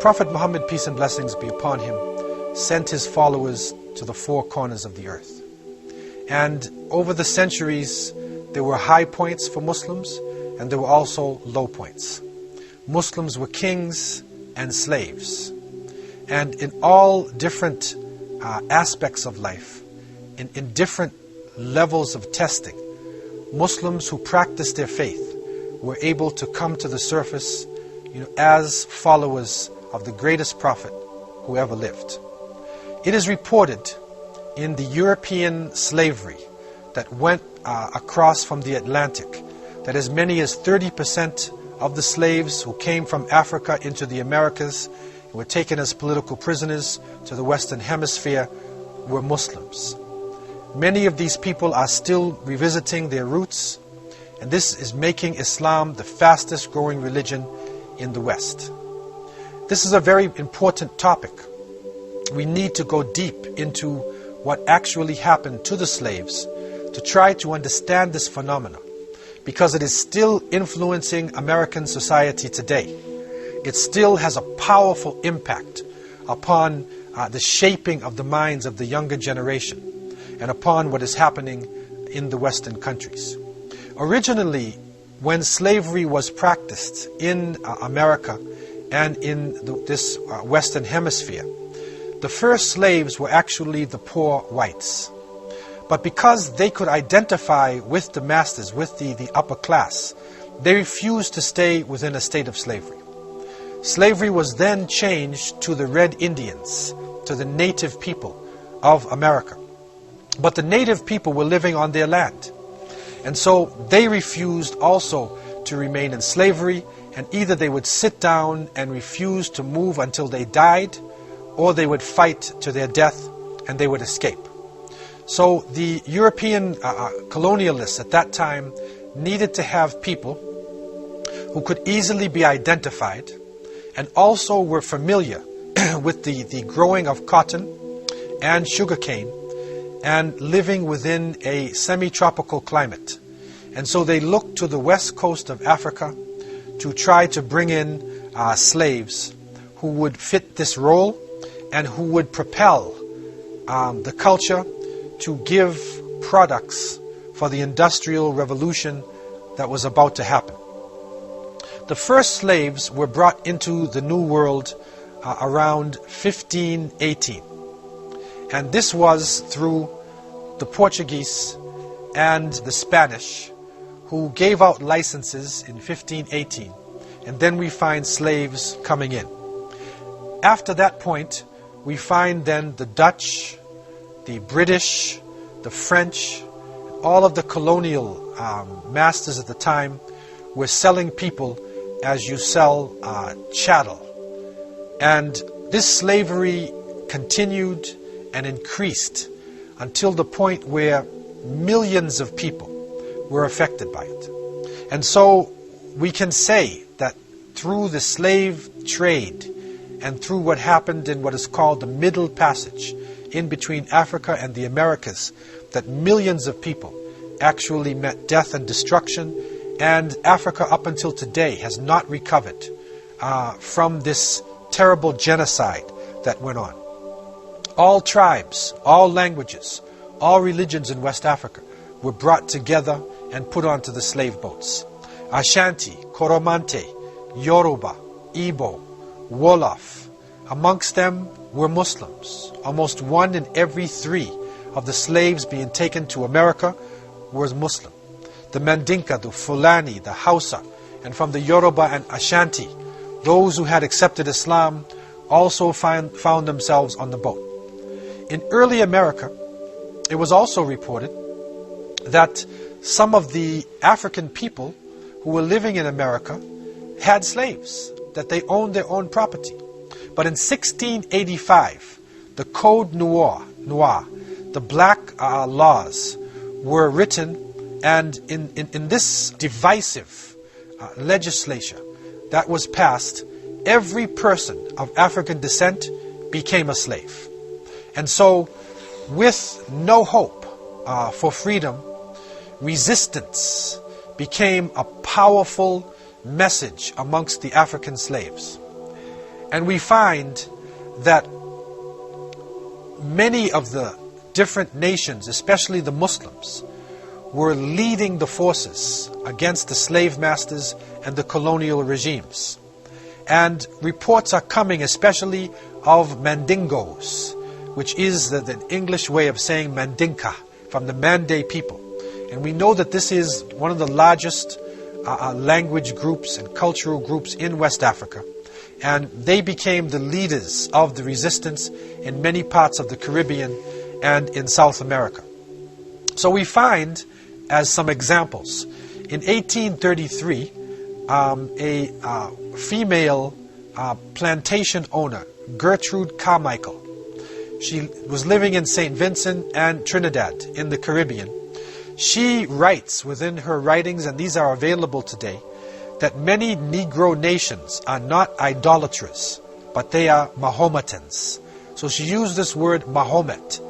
Prophet Muhammad, peace and blessings be upon him, sent his followers to the four corners of the earth. And over the centuries, there were high points for Muslims, and there were also low points. Muslims were kings and slaves. And in all different aspects of life, in different levels of testing, Muslims who practiced their faith were able to come to the surface, as followers of the greatest prophet who ever lived. It is reported in the European slavery that went across from the Atlantic that as many as 30% of the slaves who came from Africa into the Americas and were taken as political prisoners to the Western Hemisphere were Muslims. Many of these people are still revisiting their roots, and this is making Islam the fastest growing religion in the West. This is a very important topic. We need to go deep into what actually happened to the slaves to try to understand this phenomenon, because it is still influencing American society today. It still has a powerful impact upon the shaping of the minds of the younger generation and upon what is happening in the Western countries. Originally, when slavery was practiced in America and in this Western Hemisphere, the first slaves were actually the poor whites. But because they could identify with the masters, with the upper class, they refused to stay within a state of slavery. Slavery was then changed to the Red Indians, to the native people of America. But the native people were living on their land. And so they refused also to remain in slavery, and either they would sit down and refuse to move until they died, or they would fight to their death and they would escape. So the European colonialists at that time needed to have people who could easily be identified and also were familiar with the growing of cotton and sugarcane and living within a semi-tropical climate. And so they looked to the west coast of Africa to try to bring in slaves who would fit this role and who would propel the culture to give products for the industrial revolution that was about to happen. The first slaves were brought into the New World around 1518. And this was through the Portuguese and the Spanish, who gave out licenses in 1518. And then we find slaves coming in. After that point, we find then the Dutch, the British, the French, all of the colonial masters at the time were selling people as you sell chattel. And this slavery continued and increased until the point where millions of people were affected by it. And so we can say that through the slave trade and through what happened in what is called the Middle Passage in between Africa and the Americas, that millions of people actually met death and destruction, and Africa up until today has not recovered from this terrible genocide that went on. All tribes, all languages, all religions in West Africa were brought together and put onto the slave boats. Ashanti, Koromante, Yoruba, Igbo, Wolof. Amongst them were Muslims. Almost 1 in every 3 of the slaves being taken to America was Muslim. The Mandinka, the Fulani, the Hausa, and from the Yoruba and Ashanti, those who had accepted Islam also found themselves on the boat. In early America, it was also reported that some of the African people who were living in America had slaves, that they owned their own property. But in 1685, the Code Noir, the black laws were written, and in this divisive legislature that was passed, every person of African descent became a slave. And so, with no hope for freedom, resistance became a powerful message amongst the African slaves. And we find that many of the different nations, especially the Muslims, were leading the forces against the slave masters and the colonial regimes. And reports are coming especially of Mandingos, which is the English way of saying Mandinka, from the Mande people. And we know that this is one of the largest language groups and cultural groups in West Africa. And they became the leaders of the resistance in many parts of the Caribbean and in South America. So we find, as some examples, in 1833, a female plantation owner, Gertrude Carmichael, she was living in St. Vincent and Trinidad in the Caribbean. She writes within her writings, and these are available today, that many Negro nations are not idolaters, but they are Mahometans. So she used this word Mahomet,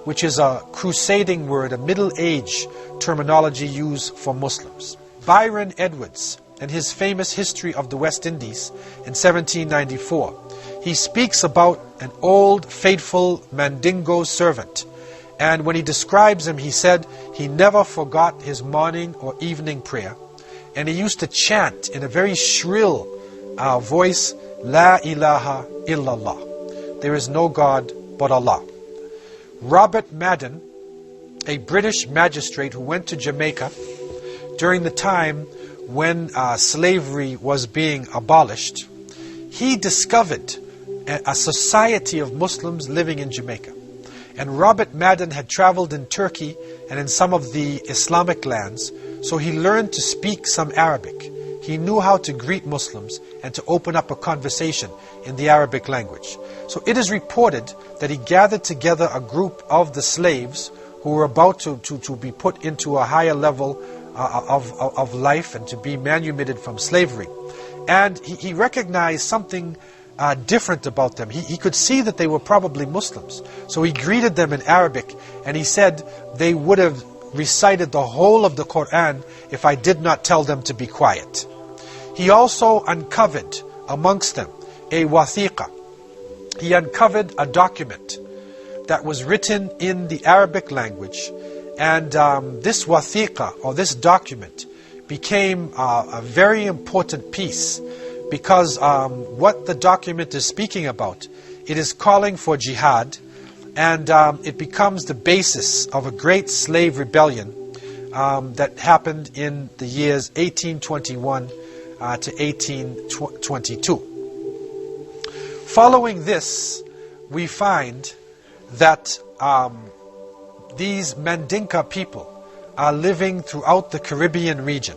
which is a crusading word, a Middle Age terminology used for Muslims. Byron Edwards, in his famous History of the West Indies in 1794, he speaks about an old, faithful Mandingo servant. And when he describes him, he said he never forgot his morning or evening prayer. And he used to chant in a very shrill voice, La ilaha illallah. There is no God but Allah. Robert Madan, a British magistrate who went to Jamaica during the time when slavery was being abolished, he discovered a society of Muslims living in Jamaica. And Robert Madan had traveled in Turkey and in some of the Islamic lands, so he learned to speak some Arabic. He knew how to greet Muslims and to open up a conversation in the Arabic language. So it is reported that he gathered together a group of the slaves who were about to be put into a higher level of life and to be manumitted from slavery. And he recognized something different about them. He could see that they were probably Muslims. So he greeted them in Arabic, and he said they would have recited the whole of the Quran if I did not tell them to be quiet. He also uncovered amongst them a wathiqa. He uncovered a document that was written in the Arabic language, and this wathiqa, or this document, became a very important piece, because what the document is speaking about, it is calling for jihad, and it becomes the basis of a great slave rebellion that happened in the years 1821 to 1822. Following this, we find that these Mandinka people are living throughout the Caribbean region.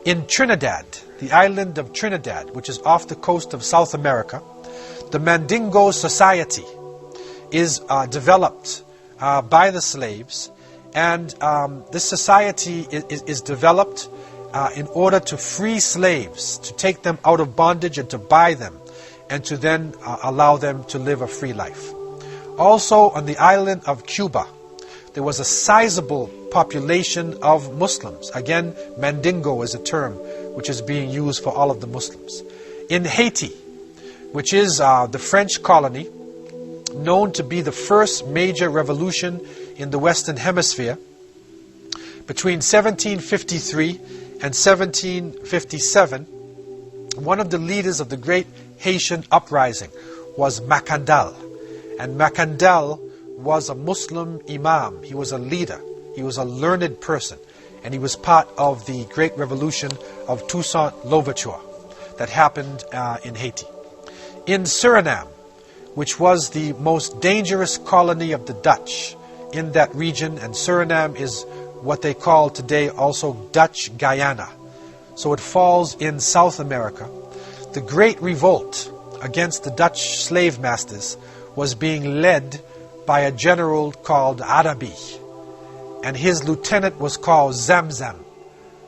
In Trinidad, the island of Trinidad, which is off the coast of South America, the Mandingo society is developed by the slaves, and this society is developed in order to free slaves, to take them out of bondage and to buy them, and to then allow them to live a free life. Also on the island of Cuba, there was a sizable population of Muslims. Again, Mandingo is a term which is being used for all of the Muslims. In Haiti, which is the French colony, known to be the first major revolution in the Western Hemisphere, between 1753 and 1757, one of the leaders of the great Haitian uprising was Macandal. And Macandal was a Muslim imam. He was a leader. He was a learned person. And he was part of the great revolution of Toussaint Louverture that happened in Haiti. In Suriname, which was the most dangerous colony of the Dutch in that region, and Suriname is what they call today also Dutch Guyana. So it falls in South America. The great revolt against the Dutch slave masters was being led by a general called Arabi, and his lieutenant was called Zamzam,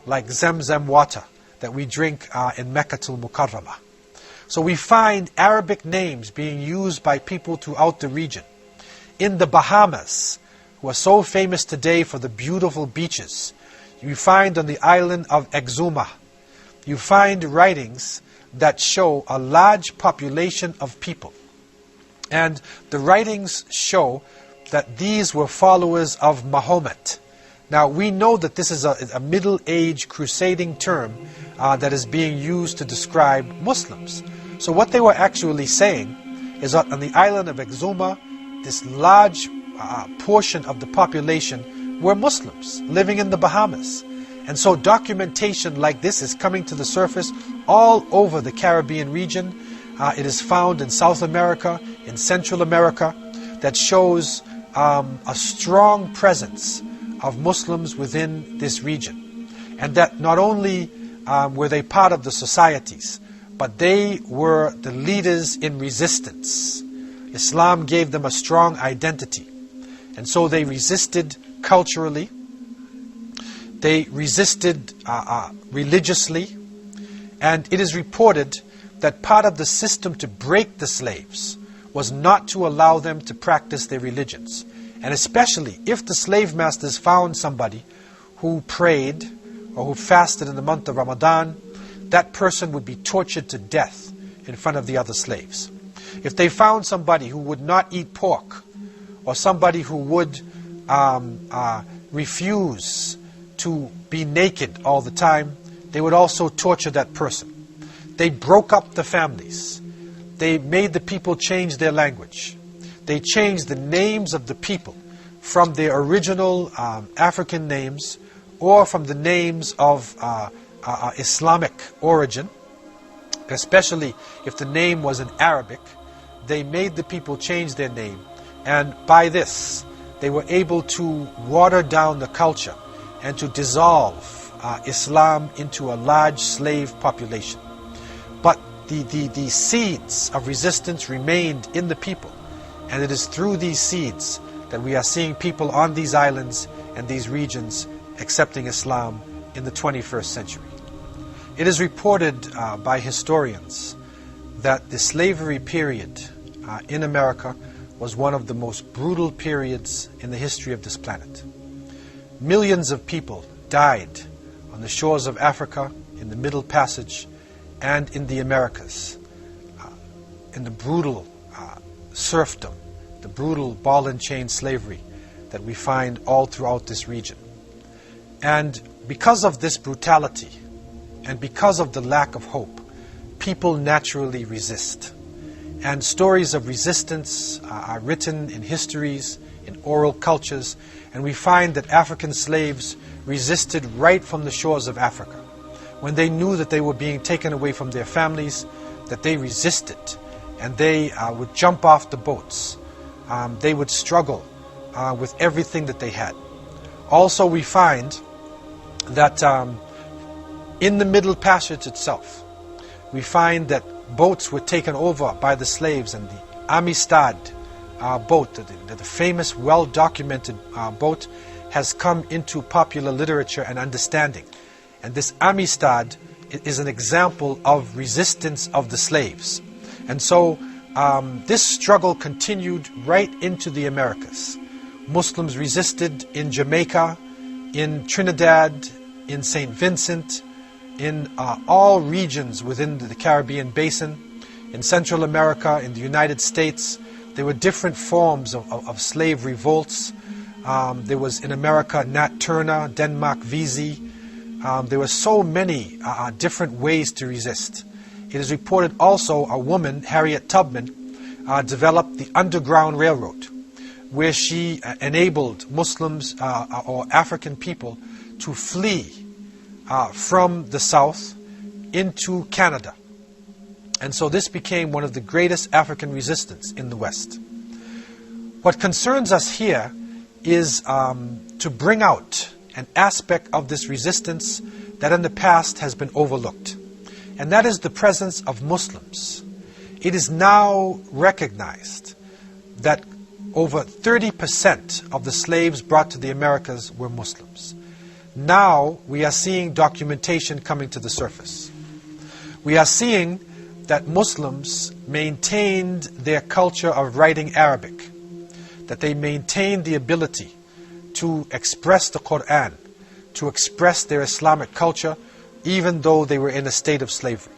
like Zamzam water that we drink in Meccatul Mukarramah. So we find Arabic names being used by people throughout the region. In the Bahamas, who are so famous today for the beautiful beaches, you find on the island of Exuma, you find writings that show a large population of people. And the writings show that these were followers of Mahomet. Now, we know that this is a middle-age crusading term that is being used to describe Muslims. So what they were actually saying is that on the island of Exuma, this large portion of the population were Muslims living in the Bahamas. And so documentation like this is coming to the surface all over the Caribbean region. It is found in South America, in Central America, that shows a strong presence of Muslims within this region. And that not only were they part of the societies, but they were the leaders in resistance. Islam gave them a strong identity. And so they resisted culturally, they resisted religiously, and it is reported that part of the system to break the slaves was not to allow them to practice their religions. And especially if the slave masters found somebody who prayed or who fasted in the month of Ramadan, that person would be tortured to death in front of the other slaves. If they found somebody who would not eat pork, or somebody who would refuse to be naked all the time, they would also torture that person. They broke up the families. They made the people change their language. They changed the names of the people from their original African names or from the names of Islamic origin, especially if the name was in Arabic. They made the people change their name, and by this they were able to water down the culture and to dissolve Islam into a large slave population. But the seeds of resistance remained in the people, and it is through these seeds that we are seeing people on these islands and these regions accepting Islam in the 21st century. It is reported by historians that the slavery period in America was one of the most brutal periods in the history of this planet. Millions of people died on the shores of Africa, in the Middle Passage, and in the Americas, in the brutal serfdom, the brutal ball and chain slavery that we find all throughout this region. And because of this brutality, and because of the lack of hope, people naturally resist. And stories of resistance are written in histories, in oral cultures, and we find that African slaves resisted right from the shores of Africa. When they knew that they were being taken away from their families, that they resisted, and they would jump off the boats. They would struggle with everything that they had. Also, we find that in the Middle Passage itself, we find that boats were taken over by the slaves, and the Amistad boat, the famous, well-documented boat, has come into popular literature and understanding. And this Amistad is an example of resistance of the slaves. And so this struggle continued right into the Americas. Muslims resisted in Jamaica, in Trinidad, in St. Vincent, in all regions within the Caribbean basin, in Central America, in the United States. There were different forms of slave revolts. There was in America Nat Turner, Denmark Vesey. There were so many different ways to resist. It is reported also a woman, Harriet Tubman, developed the Underground Railroad, where she enabled Muslims or African people to flee from the South into Canada. And so this became one of the greatest African resistance in the West. What concerns us here is to bring out an aspect of this resistance that in the past has been overlooked. And that is the presence of Muslims. It is now recognized that over 30% of the slaves brought to the Americas were Muslims. Now we are seeing documentation coming to the surface. We are seeing that Muslims maintained their culture of writing Arabic, that they maintained the ability to express the Quran, to express their Islamic culture, even though they were in a state of slavery.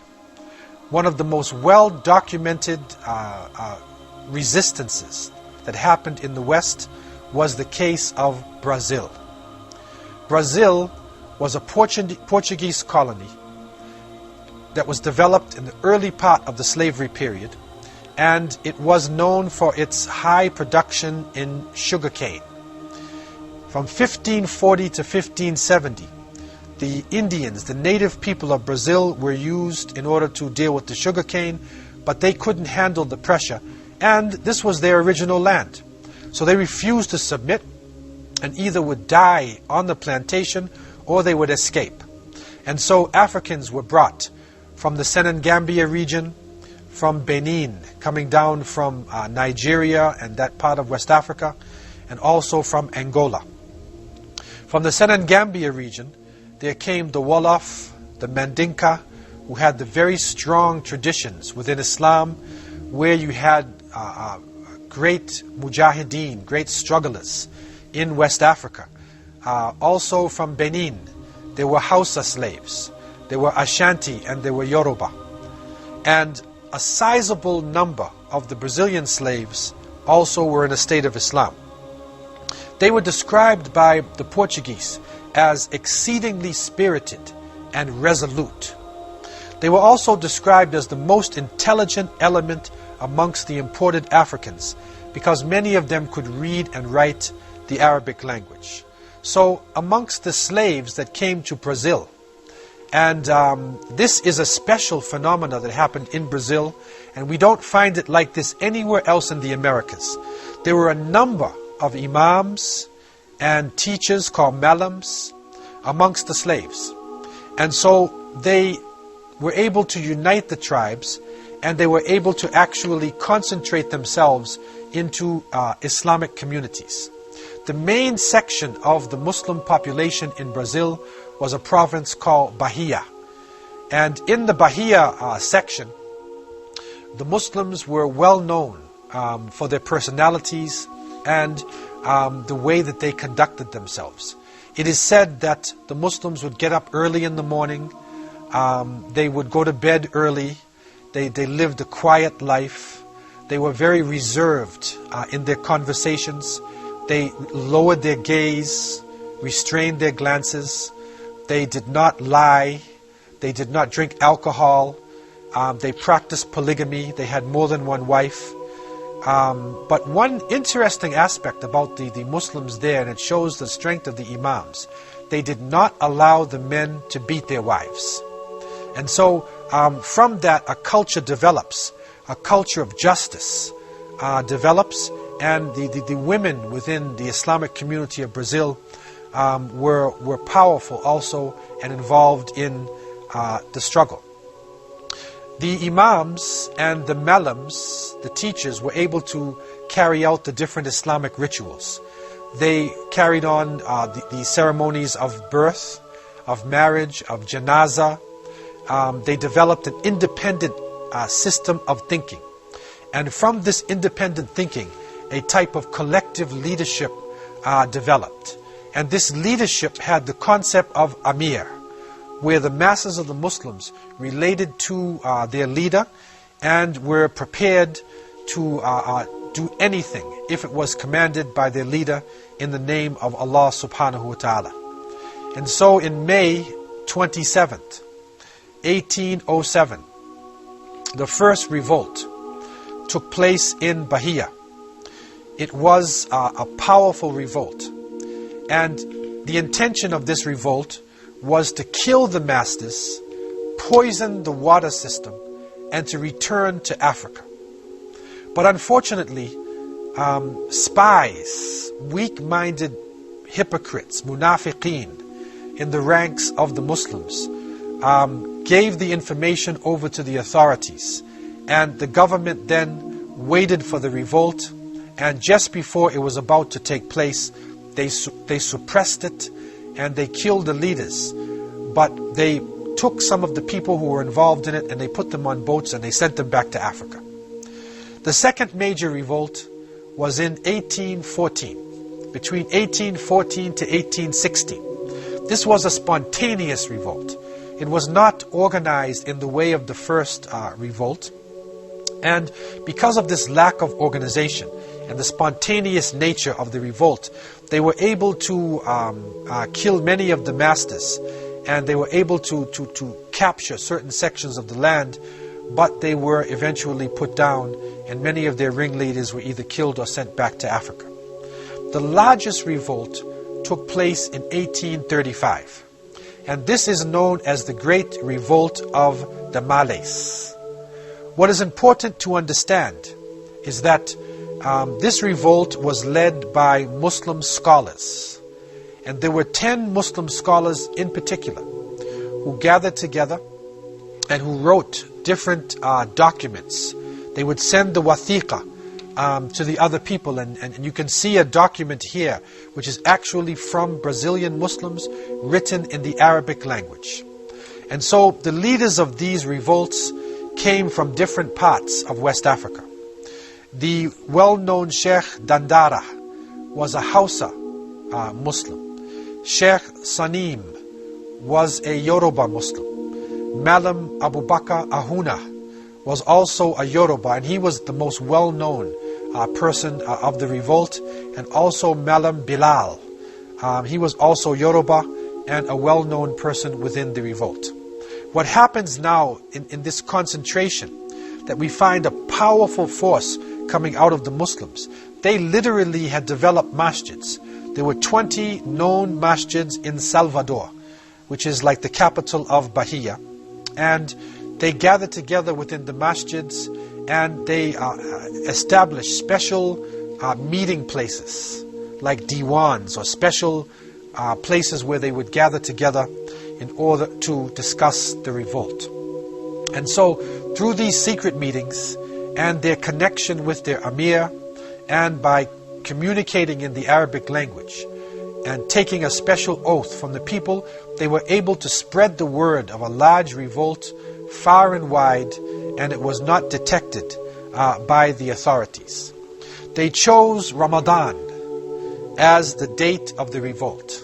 one of the most well-documented resistances that happened in the West was the case of Brazil. Brazil was a Portuguese colony that was developed in the early part of the slavery period, and it was known for its high production in sugarcane. From 1540 to 1570, the Indians, the native people of Brazil, were used in order to deal with the sugarcane, but they couldn't handle the pressure, and this was their original land. So they refused to submit and either would die on the plantation or they would escape. And so Africans were brought from the Senegambia region, from Benin, coming down from Nigeria and that part of West Africa, and also from Angola. From the Senegambia region, there came the Wolof, the Mandinka, who had the very strong traditions within Islam, where you had great mujahideen, great strugglers in West Africa. Also from Benin, there were Hausa slaves, there were Ashanti, and there were Yoruba. And a sizable number of the Brazilian slaves also were in a state of Islam. They were described by the Portuguese as exceedingly spirited and resolute. They were also described as the most intelligent element amongst the imported Africans, because many of them could read and write the Arabic language. So amongst the slaves that came to Brazil, and this is a special phenomena that happened in Brazil, and we don't find it like this anywhere else in the Americas. There were a number of imams and teachers called malams amongst the slaves. And so they were able to unite the tribes, and they were able to actually concentrate themselves into Islamic communities. The main section of the Muslim population in Brazil was a province called Bahia. And in the Bahia section, the Muslims were well known for their personalities and the way that they conducted themselves. It is said that the Muslims would get up early in the morning, they would go to bed early, they lived a quiet life, they were very reserved in their conversations, they lowered their gaze, restrained their glances, they did not lie, they did not drink alcohol, they practiced polygamy, they had more than one wife. But one interesting aspect about the Muslims there, and it shows the strength of the imams, they did not allow the men to beat their wives. And so from that a culture develops, a culture of justice develops, and the women within the Islamic community of Brazil were powerful also and involved in the struggle. The imams and the malams, the teachers, were able to carry out the different Islamic rituals. They carried on the ceremonies of birth, of marriage, of janazah. They developed an independent system of thinking. And from this independent thinking, a type of collective leadership developed. And this leadership had the concept of Amir, where the masses of the Muslims related to their leader and were prepared to do anything if it was commanded by their leader in the name of Allah subhanahu wa ta'ala. And so in May 27th, 1807, the first revolt took place in Bahia. It was a powerful revolt, and the intention of this revolt was to kill the masters, poison the water system, and to return to Africa. But unfortunately, spies, weak-minded hypocrites, munafiqeen, in the ranks of the Muslims, gave the information over to the authorities, and the government then waited for the revolt, and just before it was about to take place, they suppressed it, and they killed the leaders. But they took some of the people who were involved in it, and they put them on boats, and they sent them back to Africa. The second major revolt was in 1814, between 1814 to 1816. This was a spontaneous revolt. It was not organized in the way of the first revolt. And because of this lack of organization and the spontaneous nature of the revolt, they were able to kill many of the masters, and they were able to capture certain sections of the land, but they were eventually put down, and many of their ringleaders were either killed or sent back to Africa. The largest revolt took place in 1835, and this is known as the Great Revolt of the Malays. What is important to understand is that this revolt was led by Muslim scholars, and there were 10 Muslim scholars in particular who gathered together and who wrote different documents. They would send the wathiqa to the other people, and you can see a document here which is actually from Brazilian Muslims, written in the Arabic language. And so the leaders of these revolts came from different parts of West Africa. The well-known Sheikh Dandara was a Hausa Muslim. Sheikh Sanim was a Yoruba Muslim. Malam Abu Bakr Ahuna was also a Yoruba, and he was the most well-known person of the revolt. And also Malam Bilal. He was also Yoruba and a well-known person within the revolt. What happens now in this concentration, that we find a powerful force coming out of the Muslims. They literally had developed masjids. There were 20 known masjids in Salvador, which is like the capital of Bahia. And they gathered together within the masjids, and they established special meeting places, like diwans, or special places where they would gather together in order to discuss the revolt. And so through these secret meetings and their connection with their Amir, and by communicating in the Arabic language and taking a special oath from the people, they were able to spread the word of a large revolt far and wide, and it was not detected by the authorities. They chose Ramadan as the date of the revolt.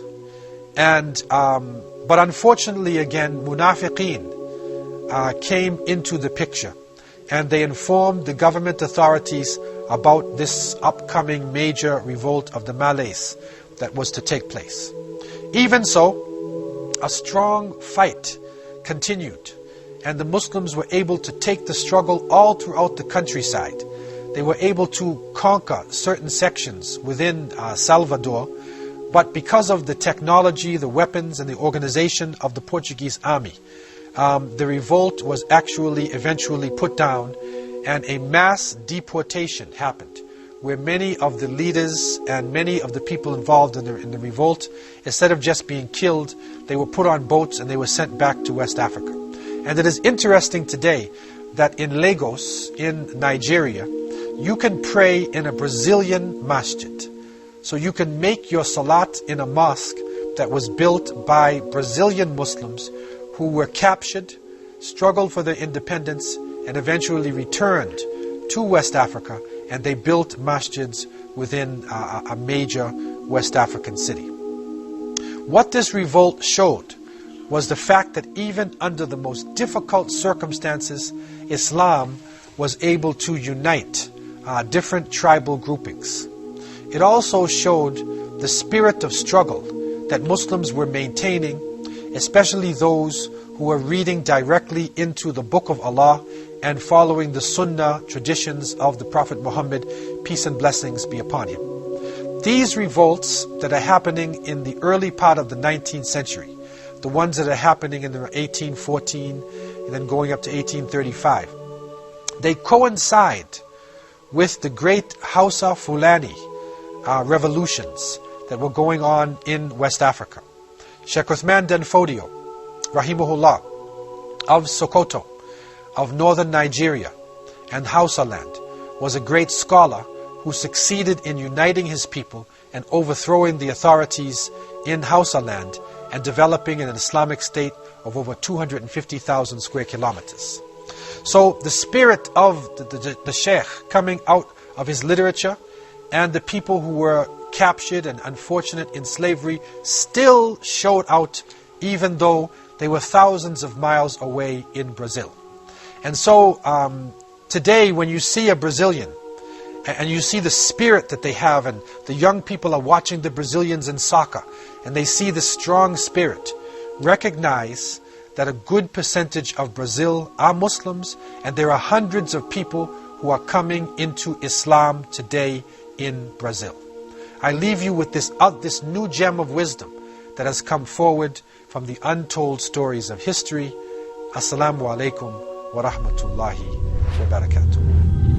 And but unfortunately, again, munafiqeen came into the picture, and they informed the government authorities about this upcoming major revolt of the Malays that was to take place. Even so, a strong fight continued, and the Muslims were able to take the struggle all throughout the countryside. They were able to conquer certain sections within Salvador, but because of the technology, the weapons, and the organization of the Portuguese army, the revolt was actually eventually put down, and a mass deportation happened, where many of the leaders and many of the people involved in the revolt, instead of just being killed, they were put on boats and they were sent back to West Africa. And it is interesting today that in Lagos, in Nigeria, you can pray in a Brazilian masjid. So you can make your salat in a mosque that was built by Brazilian Muslims who were captured, struggled for their independence, and eventually returned to West Africa, and they built masjids within a major West African city. What this revolt showed was the fact that even under the most difficult circumstances, Islam was able to unite different tribal groupings. It also showed the spirit of struggle that Muslims were maintaining, especially those who were reading directly into the Book of Allah and following the Sunnah traditions of the Prophet Muhammad, peace and blessings be upon him. These revolts that are happening in the early part of the 19th century, the ones that are happening in the 1814 and then going up to 1835, they coincide with the great Hausa Fulani revolutions that were going on in West Africa. Sheikh Uthman Den Fodio, rahimahullah, of Sokoto, of northern Nigeria and Hausa land, was a great scholar who succeeded in uniting his people and overthrowing the authorities in Hausa land and developing an Islamic state of over 250,000 square kilometers. So the spirit of the Sheikh coming out of his literature, and the people who were captured and unfortunate in slavery still showed out, even though They were thousands of miles away in Brazil. And so today when you see a Brazilian, and you see the spirit that they have, and the young people are watching the Brazilians in soccer, and they see the strong spirit, recognize that a good percentage of Brazil are Muslims, and there are hundreds of people who are coming into Islam today in Brazil. I leave you with this new gem of wisdom that has come forward from the untold stories of history. Assalamu alaikum wa rahmatullahi wa barakatuh.